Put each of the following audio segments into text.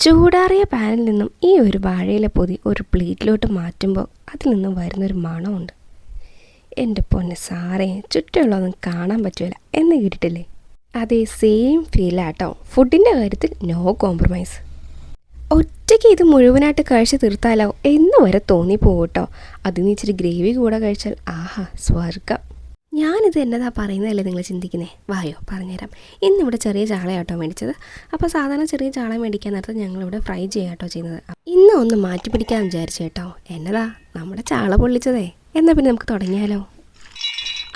ചൂടാറിയ പാനിൽ നിന്നും ഈ ഒരു വാഴയില പൊതി ഒരു പ്ലേറ്റിലോട്ട് മാറ്റുമ്പോൾ അതിൽ നിന്നും വരുന്നൊരു മണമുണ്ട്. എൻ്റെ പൊന്നെ സാറേ, ചുറ്റുമുള്ളതൊന്നും കാണാൻ പറ്റില്ല എന്ന് കേട്ടിട്ടില്ലേ? അതേ സെയിം ഫീലാട്ടോ. ഫുഡിൻ്റെ കാര്യത്തിൽ നോ കോംപ്രമൈസ്. ഒറ്റയ്ക്ക് ഇത് മുഴുവനായിട്ട് കഴിച്ച് തീർത്താലോ എന്ന് വരെ തോന്നിപ്പോകട്ടോ. അതിന് ഇച്ചിരി ഗ്രേവി കൂടെ കഴിച്ചാൽ ആഹാ സ്വർഗം. ഞാനിത് എന്നതാ പറയുന്നതല്ലേ നിങ്ങൾ ചിന്തിക്കുന്നേ? വായോ പറഞ്ഞുതരാം. ഇന്നിവിടെ ചെറിയ ചാളയാട്ടോ മേടിച്ചത്. അപ്പോൾ സാധാരണ ചെറിയ ചാള മേടിക്കാൻ നേരത്തെ ഞങ്ങളിവിടെ ഫ്രൈ ചെയ്യാട്ടോ ചെയ്യുന്നത്. ഇന്ന് ഒന്ന് മാറ്റി പിടിക്കാൻ വിചാരിച്ചു കേട്ടോ. എന്നതാ നമ്മുടെ ചാള പൊള്ളിച്ചതേ. എന്നാൽ പിന്നെ നമുക്ക് തുടങ്ങിയാലോ?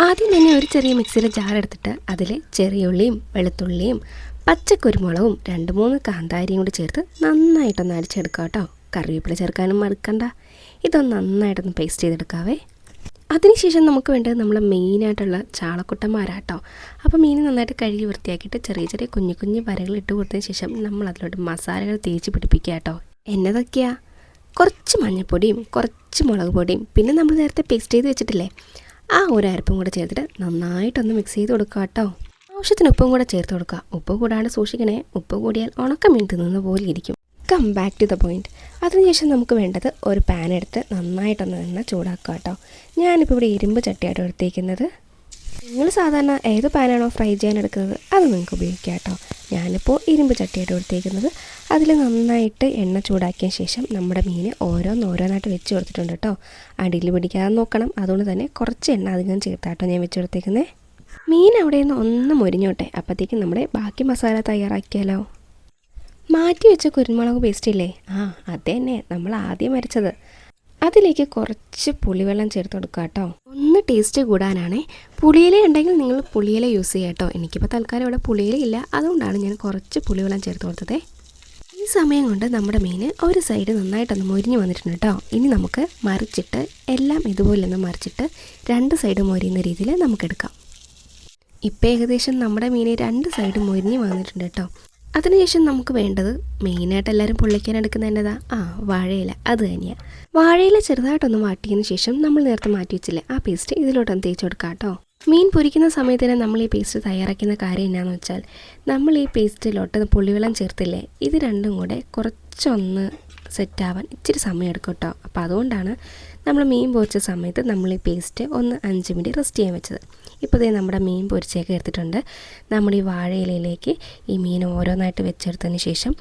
ആദ്യം തന്നെ ഒരു ചെറിയ മിക്സിയിലെ ജാർ എടുത്തിട്ട് അതിൽ ചെറിയ ഉള്ളിയും വെളുത്തുള്ളിയും പച്ചക്കുരുമുളകും 2-3 കാന്താരിയും കൂടി ചേർത്ത് നന്നായിട്ടൊന്ന് അടിച്ചെടുക്കാം കേട്ടോ. കറിവേപ്പില ചേർക്കാനും മറക്കണ്ട. ഇതൊന്ന് നന്നായിട്ടൊന്ന് പേസ്റ്റ് ചെയ്തെടുക്കാവേ. അതിനുശേഷം നമുക്ക് വേണ്ടത് നമ്മൾ മെയിനായിട്ടുള്ള ചാളക്കുട്ടന്മാരാട്ടോ. അപ്പോൾ മീൻ നന്നായിട്ട് കഴുകി വൃത്തിയാക്കിയിട്ട് ചെറിയ ചെറിയ കുഞ്ഞു കുഞ്ഞു വരകൾ ഇട്ട് കൊടുത്തതിന് ശേഷം നമ്മൾ അതിലോട്ട് മസാലകൾ തേച്ച് പിടിപ്പിക്കുക കേട്ടോ. എന്നതൊക്കെയാ? കുറച്ച് മഞ്ഞൾപ്പൊടിയും കുറച്ച് മുളക് പൊടിയും പിന്നെ നമ്മൾ നേരത്തെ പേസ്റ്റ് ചെയ്ത് വെച്ചിട്ടില്ലേ, ആ ഒരു അരപ്പും കൂടെ ചേർത്തിട്ട് നന്നായിട്ടൊന്ന് മിക്സ് ചെയ്ത് കൊടുക്കുക കേട്ടോ. ആവശ്യത്തിന് ഉപ്പും കൂടെ ചേർത്ത് കൊടുക്കുക. ഉപ്പ് കൂടാണ്ട് സൂക്ഷിക്കണേ. ഉപ്പ് കൂടിയാൽ ഉണക്കമീൻ തിന്നുന്ന പോലെ ഇരിക്കും. Come back to the point. അതിനുശേഷം നമുക്ക് വേണ്ടത് ഒരു പാൻ എടുത്ത് നന്നായിട്ടൊന്ന് എണ്ണ ചൂടാക്കുക കേട്ടോ. ഞാനിപ്പോൾ ഇവിടെ ഇരുമ്പ് ചട്ടിയാട്ടോ എടുത്തേക്കുന്നത്. നിങ്ങൾ സാധാരണ ഏത് പാനാണോ ഫ്രൈ ചെയ്യാൻ എടുക്കുന്നത് അത് നിങ്ങൾക്ക് ഉപയോഗിക്കാം കേട്ടോ. ഞാനിപ്പോൾ ഇരുമ്പ് ചട്ടിയാട്ടോ എടുത്തേക്കുന്നത്. അതിൽ നന്നായിട്ട് എണ്ണ ചൂടാക്കിയ ശേഷം നമ്മുടെ മീൻ ഓരോന്നായിട്ട് വെച്ച് കൊടുത്തിട്ടുണ്ട് കേട്ടോ. അടിയിൽ പിടിക്കാതെ നോക്കണം. അതുകൊണ്ട് തന്നെ കുറച്ച് എണ്ണ അധികം ചേർത്താട്ടോ ഞാൻ വെച്ച് കൊടുത്തേക്കുന്നത്. മീൻ അവിടെ നിന്ന് ഒന്ന് മുരിഞ്ഞോട്ടെ. അപ്പോഴത്തേക്കും നമ്മുടെ ബാക്കി മസാല തയ്യാറാക്കിയാലോ. മാറ്റി വെച്ച കുരുമുളക് പേസ്റ്റ് ഇല്ലേ, അത് തന്നെ നമ്മൾ ആദ്യം അരച്ചത്. അതിലേക്ക് കുറച്ച് പുളിവെള്ളം ചേർത്ത് കൊടുക്കുക കേട്ടോ. ഒന്ന് ടേസ്റ്റ് കൂടാനാണേ. പുളിയില ഉണ്ടെങ്കിൽ നിങ്ങൾ പുളിയില യൂസ് ചെയ്യുക കേട്ടോ. എനിക്കിപ്പോൾ തൽക്കാലം ഇവിടെ പുളിയില ഇല്ല, അതുകൊണ്ടാണ് ഞാൻ കുറച്ച് പുളിവെള്ളം ചേർത്ത് കൊടുത്തത്. ഈ സമയം കൊണ്ട് നമ്മുടെ മീൻ ഒരു സൈഡ് നന്നായിട്ടൊന്ന് മൊരിഞ്ഞ് വന്നിട്ടുണ്ട് കേട്ടോ. ഇനി നമുക്ക് മറിച്ചിട്ട് എല്ലാം ഇതുപോലെ ഒന്ന് മറിച്ചിട്ട് 2 സൈഡ് മൊരിയുന്ന രീതിയിൽ നമുക്കെടുക്കാം. ഇപ്പോൾ ഏകദേശം നമ്മുടെ മീൻ 2 സൈഡ് മൊരിഞ്ഞ് വന്നിട്ടുണ്ട് കേട്ടോ. അതിനുശേഷം നമുക്ക് വേണ്ടത് മെയിനായിട്ട് എല്ലാവരും പൊള്ളിക്കാൻ എടുക്കുന്നത് എന്നതാ വാഴയില. അത് തന്നെയാണ്. വാഴയില ചെറുതായിട്ടൊന്ന് വാട്ടിയതിന് ശേഷം നമ്മൾ നേരത്തെ മാറ്റി വെച്ചില്ലേ ആ പേസ്റ്റ് ഇതിലോട്ടൊന്ന് തേച്ച് കൊടുക്കാം കേട്ടോ. മീൻ പൊരിക്കുന്ന സമയത്ത് തന്നെ നമ്മൾ ഈ പേസ്റ്റ് തയ്യാറാക്കുന്ന കാര്യം എന്നാന്ന് വെച്ചാൽ നമ്മൾ ഈ പേസ്റ്റിലോട്ട് പുളിവെള്ളം ചേർത്തില്ലേ, ഇത് രണ്ടും കൂടെ കുറച്ചൊന്ന് സെറ്റാവാൻ ഇച്ചിരി സമയം എടുക്കും കേട്ടോ. അപ്പോൾ അതുകൊണ്ടാണ് നമ്മൾ മീൻ പൊരിച്ച സമയത്ത് നമ്മൾ ഈ പേസ്റ്റ് ഒന്ന് 5 മിനിറ്റ് റെസ്റ്റ് ചെയ്യാൻ വെച്ചത്. ഇപ്പോൾ ഇതേ നമ്മുടെ മീൻ പൊരിച്ചൊക്കെ എടുത്തിട്ടുണ്ട്. നമ്മൾ ഈ വാഴയിലയിലേക്ക് ഈ മീൻ ഓരോന്നായിട്ട് വെച്ചെടുത്തതിന് ശേഷം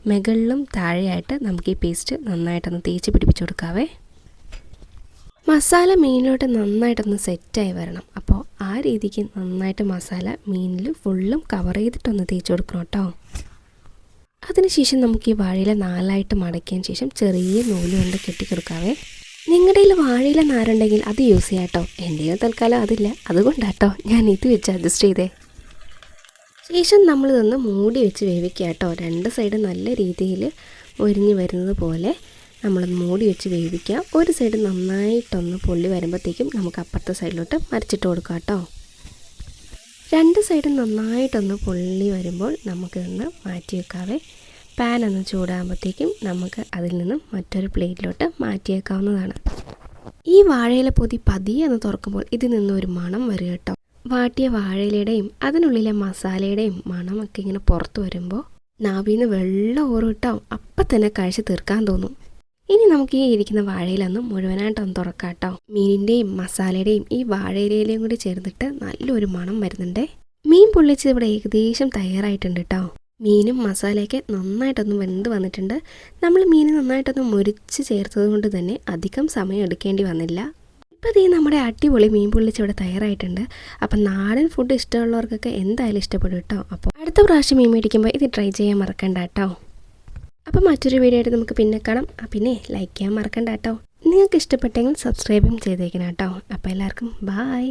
മുകളിലും താഴെയായിട്ട് നമുക്ക് ഈ പേസ്റ്റ് നന്നായിട്ടൊന്ന് തേച്ച് പിടിപ്പിച്ച് കൊടുക്കാവേ. മസാല മീനിലോട്ട് നന്നായിട്ടൊന്ന് സെറ്റായി വരണം. അപ്പോൾ ആ രീതിക്ക് നന്നായിട്ട് മസാല മീനിൽ ഫുള്ളും കവർ ചെയ്തിട്ടൊന്ന് തേച്ച് കൊടുക്കണം കേട്ടോ. അതിനുശേഷം നമുക്ക് ഈ വാഴയില 4ആയിട്ട് മടക്കിയതിന് ശേഷം ചെറിയ നൂല് കൊണ്ട് കെട്ടിക്കൊടുക്കാവേ. നിങ്ങളുടെ കയ്യിൽ വാഴയില നാരുണ്ടെങ്കിൽ അത് യൂസ് ചെയ്യാം കേട്ടോ. എൻ്റെ തൽക്കാലം അതില്ല, അതുകൊണ്ടാട്ടോ ഞാൻ ഇത് വെച്ച് അഡ്ജസ്റ്റ് ചെയ്തേ. ശേഷം നമ്മളിതൊന്ന് മൂടി വെച്ച് വേവിക്കുക കേട്ടോ. 2 സൈഡ് നല്ല രീതിയിൽ മൊരിഞ്ഞ് വരുന്നത് പോലെ നമ്മളൊന്ന് മൂടി വെച്ച് വേവിക്കുക. ഒരു സൈഡ് നന്നായിട്ടൊന്ന് പൊള്ളി വരുമ്പോഴത്തേക്കും നമുക്ക് അപ്പുറത്തെ സൈഡിലോട്ട് മറിച്ചിട്ട് കൊടുക്കാം കേട്ടോ. 2 സൈഡും നന്നായിട്ടൊന്ന് പൊള്ളി വരുമ്പോൾ നമുക്കിതൊന്ന് മാറ്റി വെക്കാവേ. പാൻ ഒന്ന് ചൂടാകുമ്പോഴത്തേക്കും നമുക്ക് അതിൽ നിന്നും മറ്റൊരു പ്ലേറ്റിലോട്ട് മാറ്റി വെക്കാവുന്നതാണ്. ഈ വാഴയില പൊതി പതിയെ ഒന്ന് തുറക്കുമ്പോൾ ഇതിൽ നിന്നൊരു മണം വരും കേട്ടോ. വാട്ടിയ വാഴയിലയുടെയും അതിനുള്ളിലെ മസാലയുടെയും മണമൊക്കെ ഇങ്ങനെ പുറത്ത് വരുമ്പോൾ നാവിന്ന് വെള്ളം ഓറും കേട്ടോ. അപ്പം തന്നെ കഴിച്ച് തീർക്കാൻ തോന്നും. ഇനി നമുക്ക് ഈ ഇരിക്കുന്ന വാഴയിലൊന്ന് മുഴുവനായിട്ടൊന്ന് തുറക്കാം കേട്ടോ. മീനിൻ്റെയും മസാലയുടെയും ഈ വാഴയിലയിലെയും കൂടി ചേർന്നിട്ട് നല്ലൊരു മണം വരുന്നുണ്ടേ. മീൻ പൊള്ളിച്ചത് ഇവിടെ ഏകദേശം തയ്യാറായിട്ടുണ്ട് കേട്ടോ. മീനും മസാലയൊക്കെ നന്നായിട്ടൊന്ന് വെന്ത് വന്നിട്ടുണ്ട്. നമ്മൾ മീൻ നന്നായിട്ടൊന്ന് മുരിച്ച് ചേർത്തത് കൊണ്ട് തന്നെ അധികം സമയം എടുക്കേണ്ടി വന്നില്ല. ഇപ്പോൾ ഇതേ നമ്മുടെ അടിപൊളി മീൻ പൊള്ളിച്ച് ഇവിടെ തയ്യാറായിട്ടുണ്ട്. അപ്പം നാടൻ ഫുഡ് ഇഷ്ടമുള്ളവർക്കൊക്കെ എന്തായാലും ഇഷ്ടപ്പെടും കേട്ടോ. അപ്പോൾ അടുത്ത പ്രാവശ്യം മീൻ മേടിക്കുമ്പോൾ ഇത് ട്രൈ ചെയ്യാൻ മറക്കണ്ട കേട്ടോ. അപ്പോൾ മറ്റൊരു വീഡിയോ ആയിട്ട് നമുക്ക് പിന്നെ കാണാം. പിന്നെ ലൈക്ക് ചെയ്യാൻ മറക്കണ്ട കേട്ടോ. നിങ്ങൾക്ക് ഇഷ്ടപ്പെട്ടെങ്കിൽ സബ്സ്ക്രൈബും ചെയ്തേക്കണം കേട്ടോ. അപ്പോൾ എല്ലാവർക്കും ബായ്.